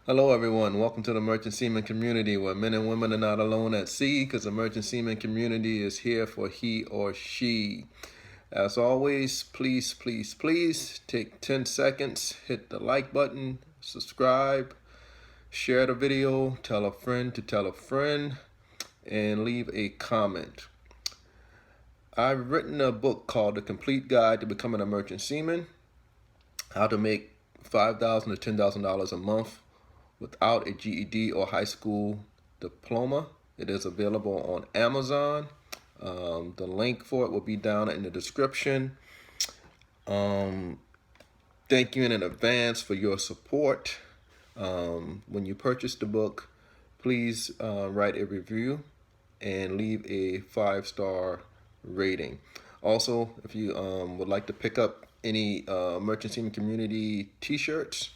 Hello everyone, welcome to the Merchant Seaman community where men and women are not alone at sea because the Merchant Seaman community is here for he or she. As always, please take 10 seconds, hit the like button, subscribe, share the video, tell a friend to tell a friend, and leave a comment. I've written a book called The Complete Guide to Becoming a Merchant Seaman, how to make $5,000 to $10,000 a month without a GED or high school diploma. It is available on Amazon. The link for it will be down in the description. Thank you in advance for your support. When you purchase the book, please write a review and leave a 5-star rating. Also, if you would like to pick up any Merchant Seaman Community t-shirts,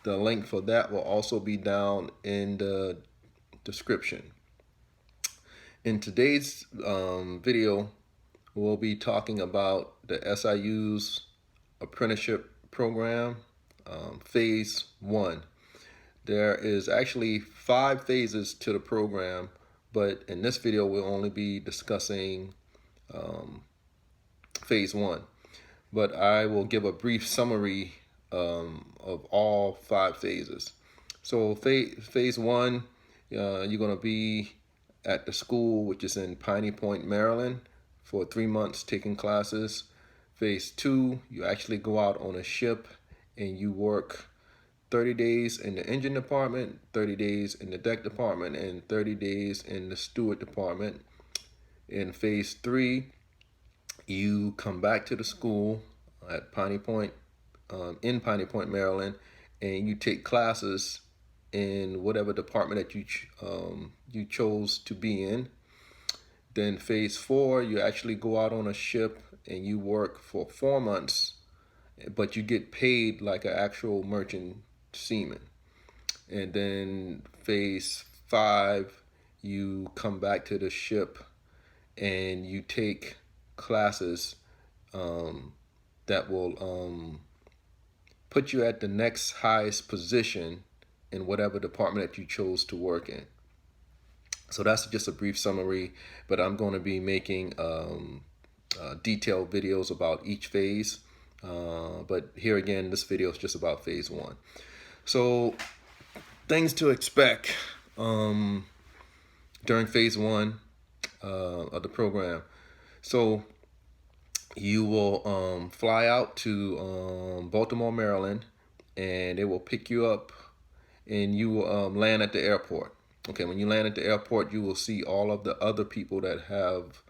the link for that will also be down in the description. In today's video, we'll be talking about the SIU's apprenticeship program, phase 1. There is actually 5 phases to the program, but in this video we'll only be discussing phase 1. But I will give a brief summary of all 5 phases. So phase 1, you're going to be at the school, which is in Piney, Maryland, for 3 months taking classes. Phase 2, you actually go out on a ship and you work 30 days in the engine department, 30 days in the deck department, and 30 days in the steward department. In phase 3, you come back to the school at Piney Point, in Piney Point, Maryland, and you take classes in whatever department that you chose to be in. Then phase 4, you actually go out on a ship and you work for 4 months, but you get paid like an actual merchant seaman. And then phase 5, you come back to the ship and you take classes that will put you at the next highest position in whatever department that you chose to work in. So that's just a brief summary, but I'm going to be making detailed videos about each phase. But here again, this video is just about phase 1. So things to expect during phase 1 of the program. So you will fly out to Baltimore, Maryland, and they will pick you up and you will land at the airport. Okay, when you land at the airport, you will see all of the other people that have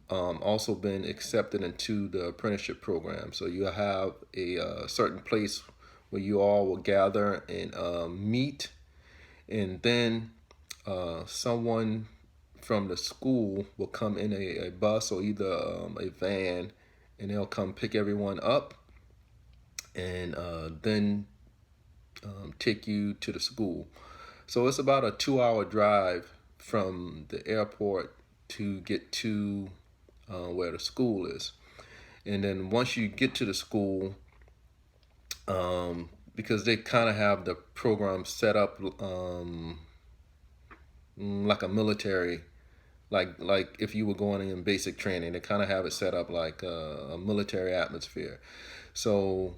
also been accepted into the apprenticeship program. So you have a certain place where you all will gather and meet, and then someone from the school will come in a bus or either a van, and they'll come pick everyone up and then take you to the school. So it's about a 2-hour drive from the airport to get to where the school is. And then once you get to the school, because they kind of have the program set up like a military, like if you were going in basic training, they kind of have it set up like a military atmosphere. So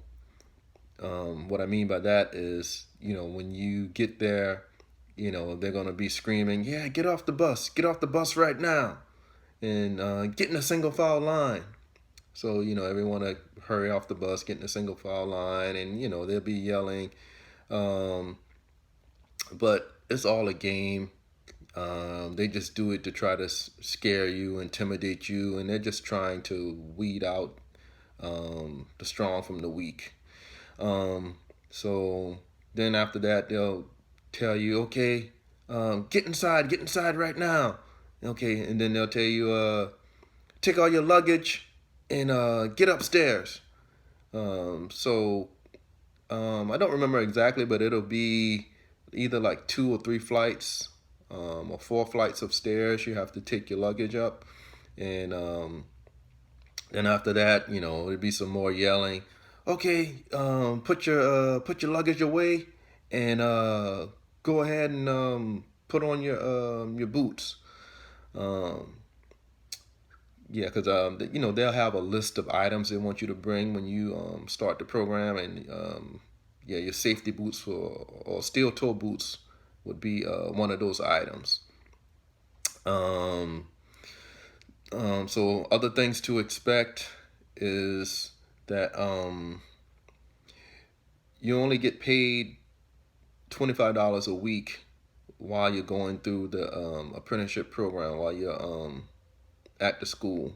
what I mean by that is, when you get there, they're going to be screaming, yeah, get off the bus right now, and get in a single file line. So, everyone to hurry off the bus, get in a single file line, and, they'll be yelling. But it's all a game. They just do it to try to scare you, intimidate you, and they're just trying to weed out the strong from the weak. So then after that, they'll tell you, okay, get inside right now. Okay, and then they'll tell you, take all your luggage and get upstairs. So I don't remember exactly, but it'll be either like 2 or 3 flights or 4 flights of stairs. You have to take your luggage up, and then after that, there'll be some more yelling. Okay, put your luggage away and go ahead and put on your boots. Um, yeah, because you know, they'll have a list of items they want you to bring when you start the program, and yeah, your safety boots or steel toe boots would be one of those items. Um, so other things to expect is that you only get paid $25 a week while you're going through the apprenticeship program, while you're at the school.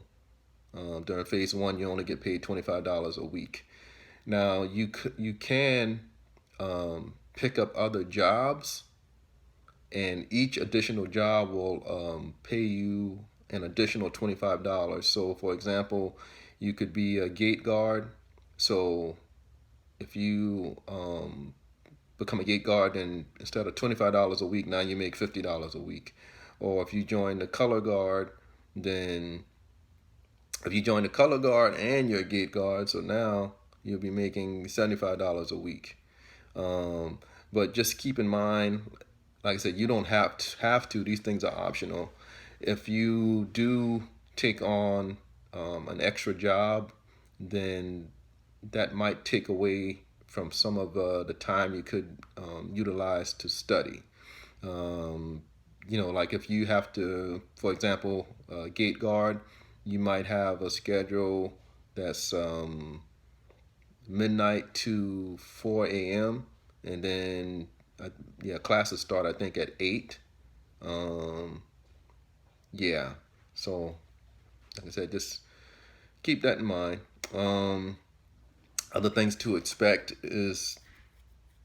During phase one, you only get paid $25 a week. Now you can pick up other jobs, and each additional job will pay you an additional $25. So, for example, you could be a gate guard. So, if you become a gate guard, then instead of $25 a week, now you make $50 a week. Or if you join the color guard, then if you join the color guard and you're a gate guard, so now you'll be making $75 a week. Um, but just keep in mind, like I said, you don't have to. These things are optional. If you do take on an extra job, then that might take away from some of the time you could utilize to study. Um, you know, like if you have to, for example, gate guard, you might have a schedule that's midnight to 4 a.m. and then yeah, classes start I think at 8. Um, yeah, so like I said, just keep that in mind. Um, Other things to expect is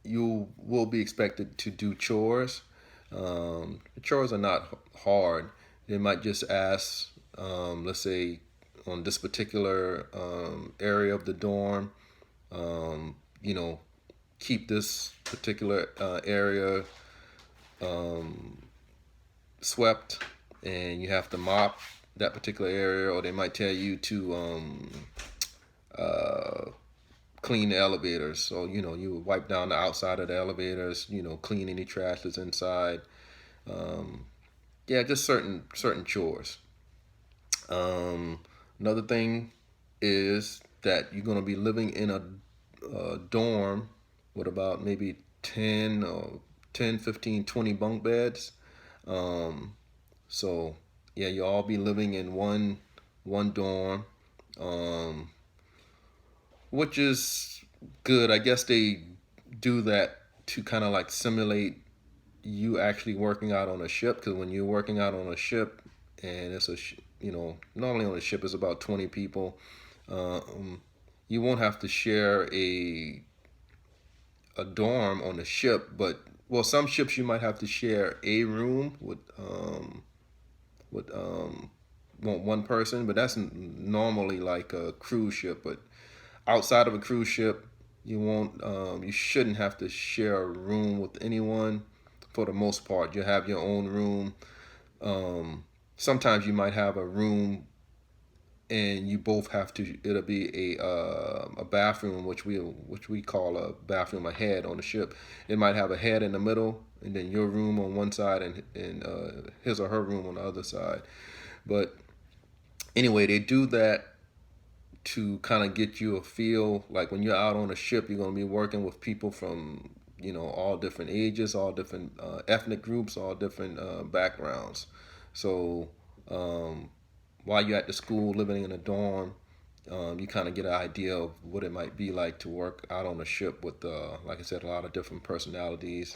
you will be expected to do chores. Chores are not hard. They might just ask, let's say, on this particular area of the dorm, you know, keep this particular area swept, and you have to mop that particular area, or they might tell you to uh, clean the elevators. So, you know, you would wipe down the outside of the elevators, you know, clean any trash that's inside. Um, yeah, just certain chores. Um, Another thing is that you're going to be living in a dorm with about maybe 10 or 10, 15, 20 bunk beds. Um, so yeah, you'll all be living in one dorm, um, which is good. I guess they do that to kind of like simulate you actually working out on a ship, because when you're working out on a ship and it's you know, normally on a ship is about 20 people, you won't have to share a dorm on the ship, but well, some ships you might have to share a room with one person, but that's normally like a cruise ship. But outside of a cruise ship, you shouldn't have to share a room with anyone. For the most part, you have your own room. Sometimes you might have a room and you both have to. It'll be a bathroom, which we call a bathroom, a head on the ship. It might have a head in the middle, and then your room on one side, and his or her room on the other side. But anyway, they do that to kind of get you a feel. Like when you're out on a ship, you're going to be working with people from, you know, all different ages, all different ethnic groups, all different backgrounds. So um, while you're at the school living in a dorm, you kind of get an idea of what it might be like to work out on a ship with, like I said, a lot of different personalities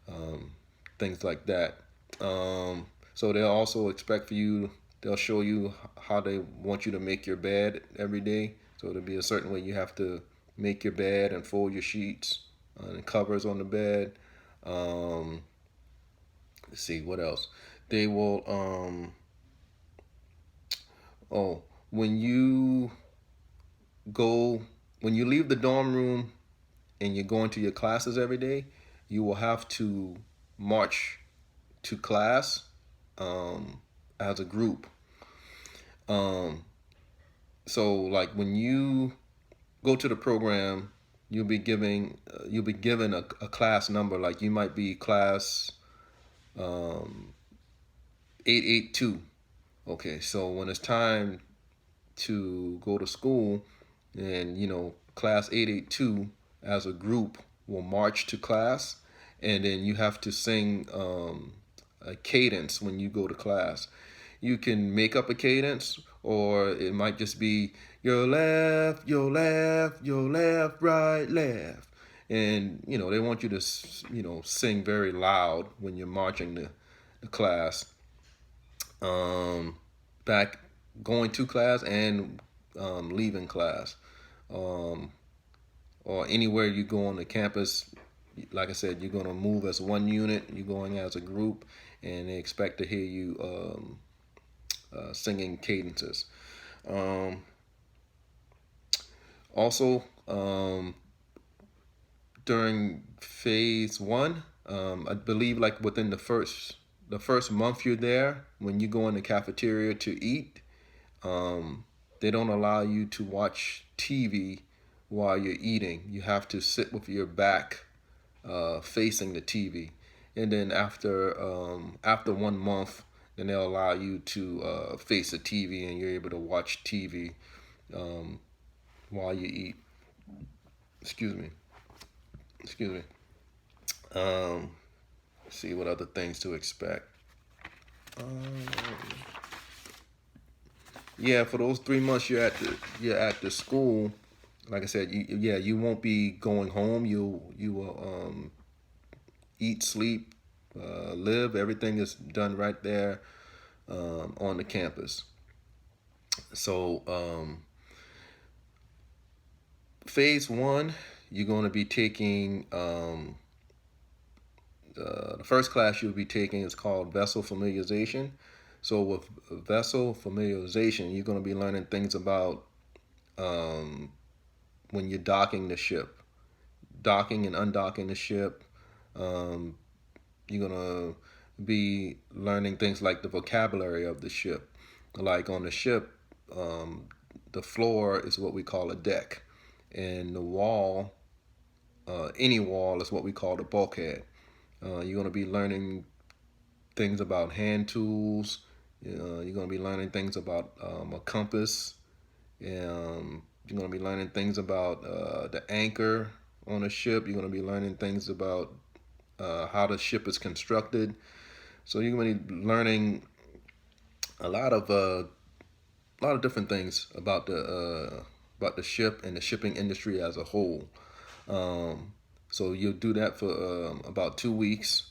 and things like that. So they'll also expect for you, they'll show you how they want you to make your bed every day. So it'll be a certain way you have to make your bed and fold your sheets and covers on the bed. Um, let's see, what else? They will, oh, when you go, when you leave the dorm room and you're going to your classes every day, you will have to march to class as a group. Um, so like when you go to the program, you'll be given a class number. Like you might be class 882. Okay, so when it's time to go to school, and class 882 as a group will march to class, and then you have to sing a cadence when you go to class. You can make up a cadence, or it might just be your left, your left, your left, right, left. And they want you to sing very loud when you're marching the class, back going to class and leaving class, or anywhere you go on the campus. Like I said, you're going to move as one unit, you're going as a group, and they expect to hear you singing cadences. Also, during phase one, I believe like within the first month you're there, when you go in the cafeteria to eat, they don't allow you to watch TV while you're eating. You have to sit with your back facing the TV. And then after 1 month, then they'll allow you to face the TV, and you're able to watch TV while you eat. Excuse me. Excuse me. See what other things to expect. Yeah, for those 3 months you're at the school. Like I said, you won't be going home. You will eat, sleep, live. Everything is done right there on the campus. So phase one, you're going to be taking the first class you'll be taking is called vessel familiarization. So with vessel familiarization, you're going to be learning things about when you're docking the ship, docking and undocking the ship. You're going to be learning things like the vocabulary of the ship. Like on the ship, the floor is what we call a deck, and the wall, any wall, is what we call the bulkhead. You're going to be learning things about hand tools. You're going to be learning things about a compass. You're going to be learning things about the anchor on a ship. You're going to be learning things about how the ship is constructed. So you're going to be learning a lot of different things about the ship and the shipping industry as a whole. So you'll do that for about 2 weeks,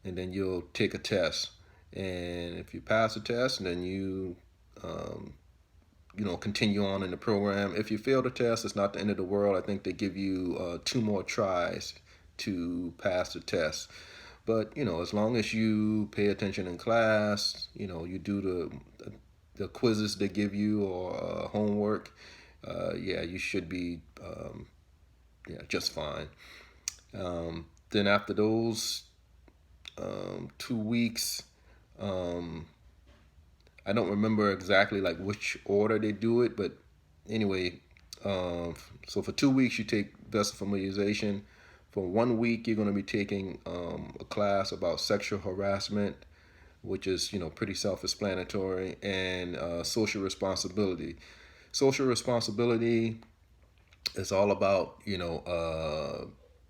and then you'll take a test. And if you pass the test, then you continue on in the program. If you fail the test, it's not the end of the world. I think they give you 2 more tries to pass the test. But as long as you pay attention in class, you do the quizzes they give you, or homework, you should be just fine. Then after those 2 weeks, I don't remember exactly like which order they do it, but anyway, so for 2 weeks you take vessel familiarization. For 1 week you're going to be taking a class about sexual harassment, which is pretty self-explanatory, and social responsibility. Social responsibility is all about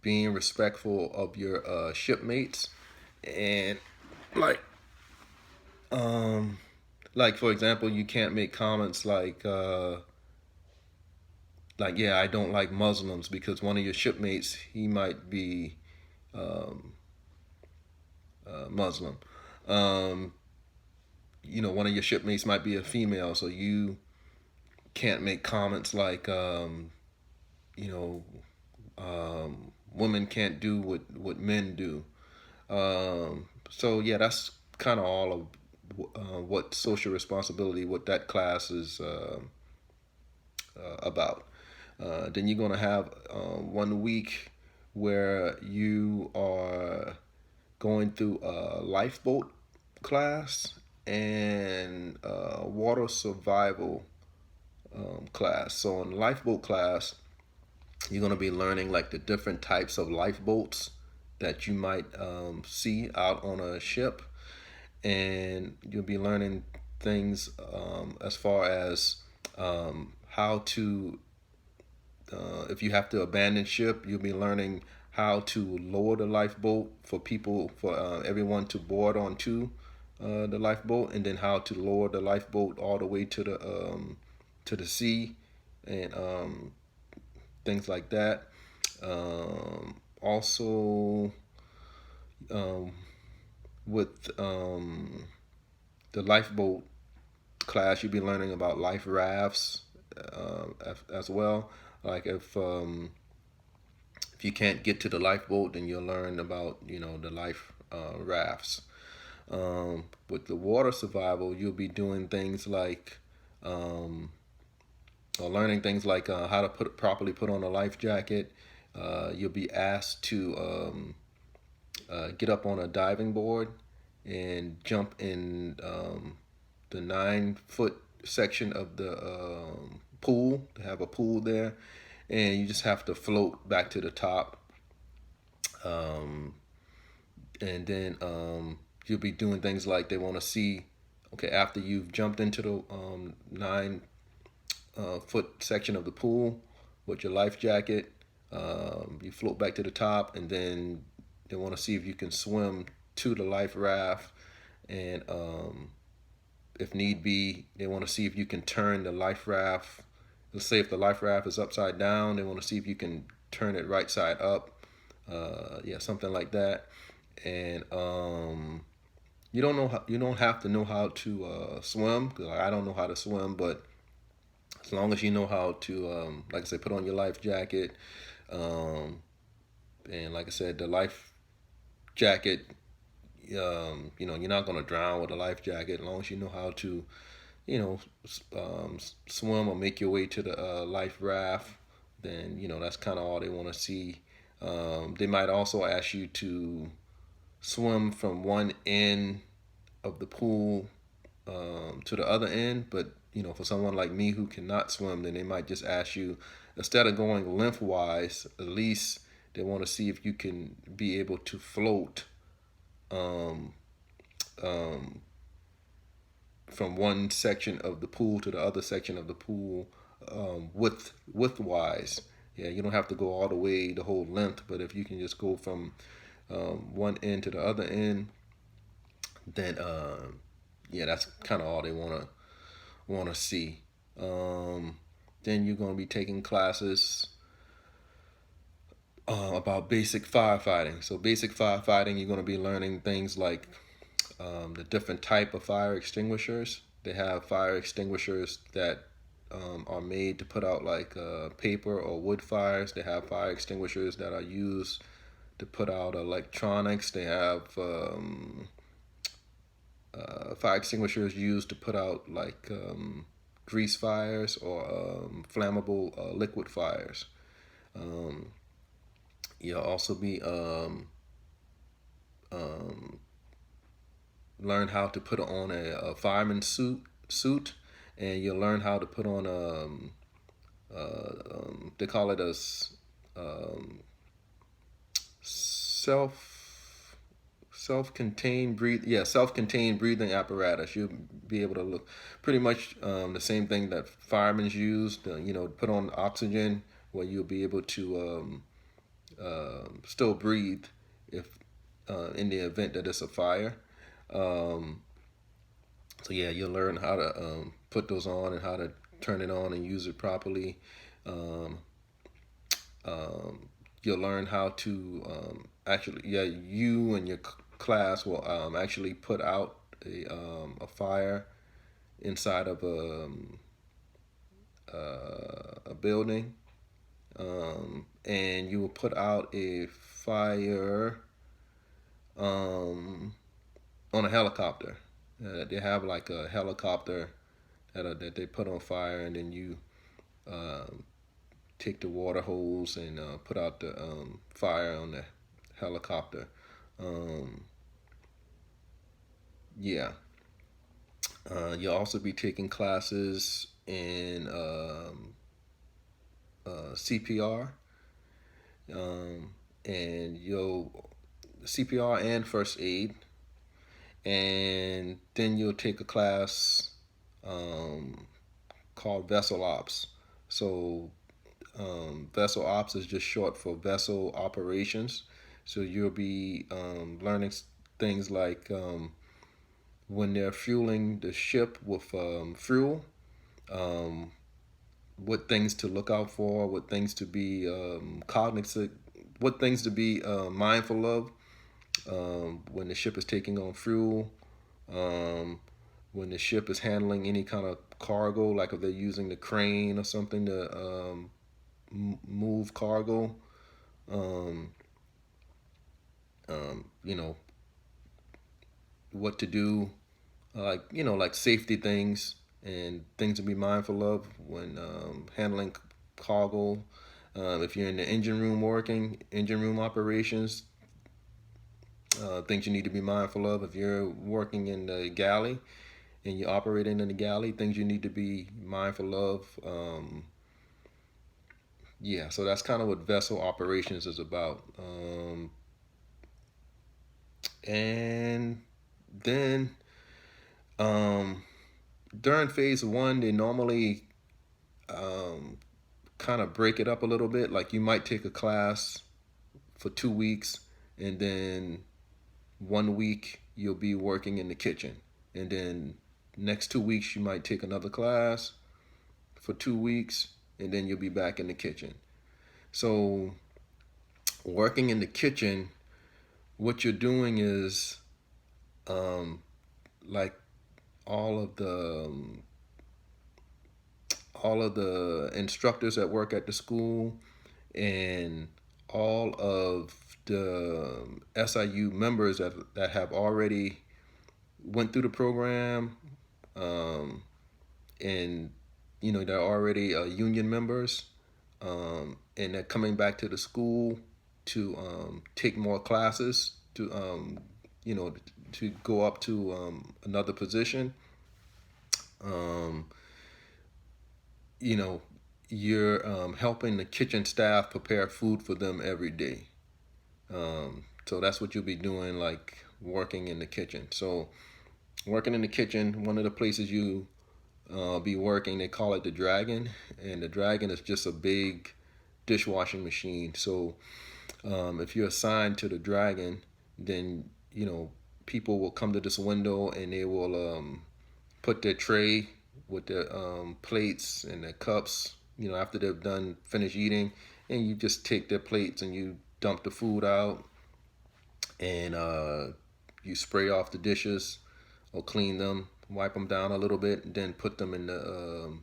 being respectful of your shipmates, and like for example, you can't make comments like yeah, I don't like Muslims, because one of your shipmates, he might be Muslim. One of your shipmates might be a female, so you can't make comments like women can't do what men do. So yeah, that's kind of all of what social responsibility, what that class is about. Then you're going to have 1 week where you are going through a lifeboat class and water survival class. So in lifeboat class, You're going to be learning like the different types of lifeboats that you might see out on a ship, and you'll be learning things as far as how to, if you have to abandon ship, you'll be learning how to lower the lifeboat for people, for everyone to board onto the lifeboat, and then how to lower the lifeboat all the way to the sea, and things like that. Also, um, with the lifeboat class, you'll be learning about life rafts as well. Like if you can't get to the lifeboat, then you'll learn about the life rafts. With the water survival, you'll be doing things like or learning things like how to properly put on a life jacket. You'll be asked to get up on a diving board and jump in the 9-foot section of the pool. To have a pool there, and you just have to float back to the top. And then you'll be doing things like they want to see, okay, after you've jumped into the 9-foot section of the pool with your life jacket, you float back to the top, and then they want to see if you can swim to the life raft, and if need be, they want to see if you can turn the life raft. Let's say if the life raft is upside down, they want to see if you can turn it right side up. Yeah, something like that. And you don't have to know how to swim, because I don't know how to swim, but as long as you know how to, like I said, put on your life jacket, and like I said, the life jacket, you're not going to drown with a life jacket as long as you know how to, swim or make your way to the life raft. Then that's kind of all they want to see. They might also ask you to swim from one end of the pool to the other end, but for someone like me who cannot swim, then they might just ask you, instead of going lengthwise, at least they want to see if you can be able to float um, um, from one section of the pool to the other section of the pool widthwise. Yeah, you don't have to go all the way the whole length, but if you can just go from one end to the other end, then yeah, that's kind of all they want to see. Then you're going to be taking classes about basic firefighting. So basic firefighting, you're going to be learning things like the different type of fire extinguishers. They have fire extinguishers that are made to put out like paper or wood fires. They have fire extinguishers that are used to put out electronics. They have fire extinguishers used to put out like grease fires or flammable liquid fires. You'll also be learn how to put on a fireman suit, and you'll learn how to put on they call it a self-contained breathing apparatus. You'll be able to look pretty much the same thing that firemen use, put on oxygen, where you'll be able to still breathe if in the event that it's a fire. So yeah, you'll learn how to put those on and how to turn it on and use it properly. You'll learn how to actually, yeah, you and your class will actually put out a fire inside of a building, and you will put out a fire on a helicopter. They have like a helicopter that they put on fire, and then you take the water hose and put out the fire on the helicopter. Yeah. You'll also be taking classes in CPR. and you'll CPR and first aid, and then you'll take a class um, called vessel ops. So vessel ops is just short for vessel operations. So you'll be learning things like when they're fueling the ship with fuel, um, what things to look out for, what things to be cognizant, what things to be mindful of when the ship is taking on fuel, um, when the ship is handling any kind of cargo, like if they're using the crane or something to move cargo, um, you know, what to do, like, like safety things and things to be mindful of when handling cargo. If you're in the engine room working, engine room operations, things you need to be mindful of. If you're working in the galley and you're operating in the galley, things you need to be mindful of. Yeah, so that's kind of what vessel operations is about. And then um, during phase one, they normally um, kind of break it up a little bit. Like you might take a class for 2 weeks, and then 1 week you'll be working in the kitchen, and then next 2 weeks you might take another class for 2 weeks, and then you'll be back in the kitchen. So working in the kitchen, what you're doing is like all of the all of the instructors that work at the school and all of the SIU members that have already went through the program, um, and they're already union members, and they're coming back to the school to take more classes to you know to go up to another position. Um, you know, you're helping the kitchen staff prepare food for them every day. So that's what you'll be doing, like working in the kitchen. So working in the kitchen, one of the places you be working, they call it the Dragon, and the Dragon is just a big dishwashing machine. So if you're assigned to the Dragon, then people will come to this window and they will put their tray with their plates and their cups, after they've done finish eating, and you just take their plates and you dump the food out, and you spray off the dishes or clean them, wipe them down a little bit, and then put them in the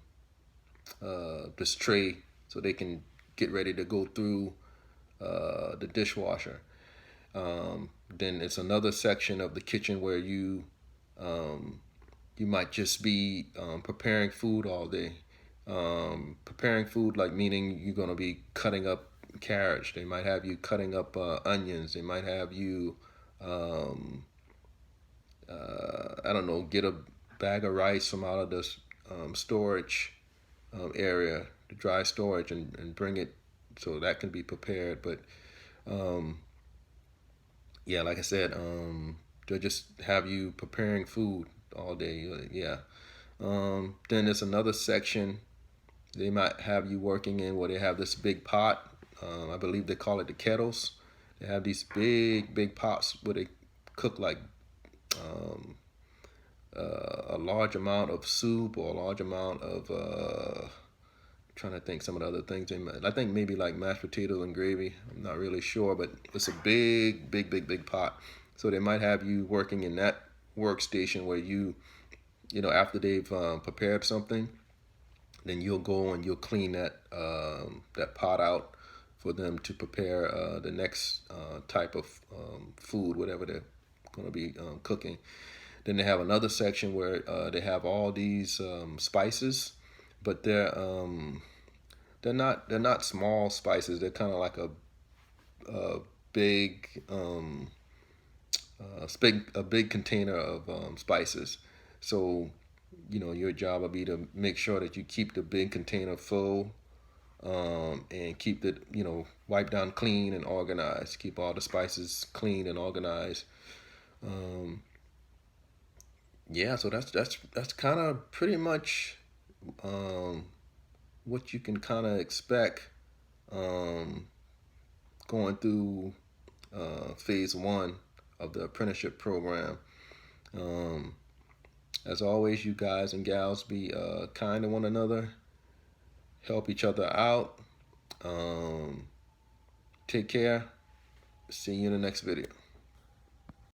this tray so they can get ready to go through the dishwasher. Then it's another section of the kitchen where you might just be preparing food all day. Preparing food, like meaning you're gonna be cutting up carrots. They might have you cutting up onions. They might have you, I don't know, get a bag of rice from out of the storage area, the dry storage, and bring it so that can be prepared. But yeah, like I said, they'll just have you preparing food all day. Yeah. Then there's another section they might have you working in where they have this big pot. I believe they call it the kettles. They have these big pots where they cook like a large amount of soup or a large amount of trying to think some of the other things they might, I think maybe like mashed potatoes and gravy. I'm not really sure, but it's a big pot. So they might have you working in that workstation where after they've prepared something, then you'll go and you'll clean that pot out for them to prepare the next type of food, whatever they're going to be cooking. Then they have another section where they have all these spices, but they're not small spices. They're kind of like a big a big container of spices. So your job will be to make sure that you keep the big container full and keep it, wipe down clean and organized. Keep all the spices clean and organized. Yeah, so that's kind of pretty much what you can kind of expect um, going through phase one of the apprenticeship program. Um, as always, you guys and gals be kind to one another, help each other out. Take care. See you in the next video.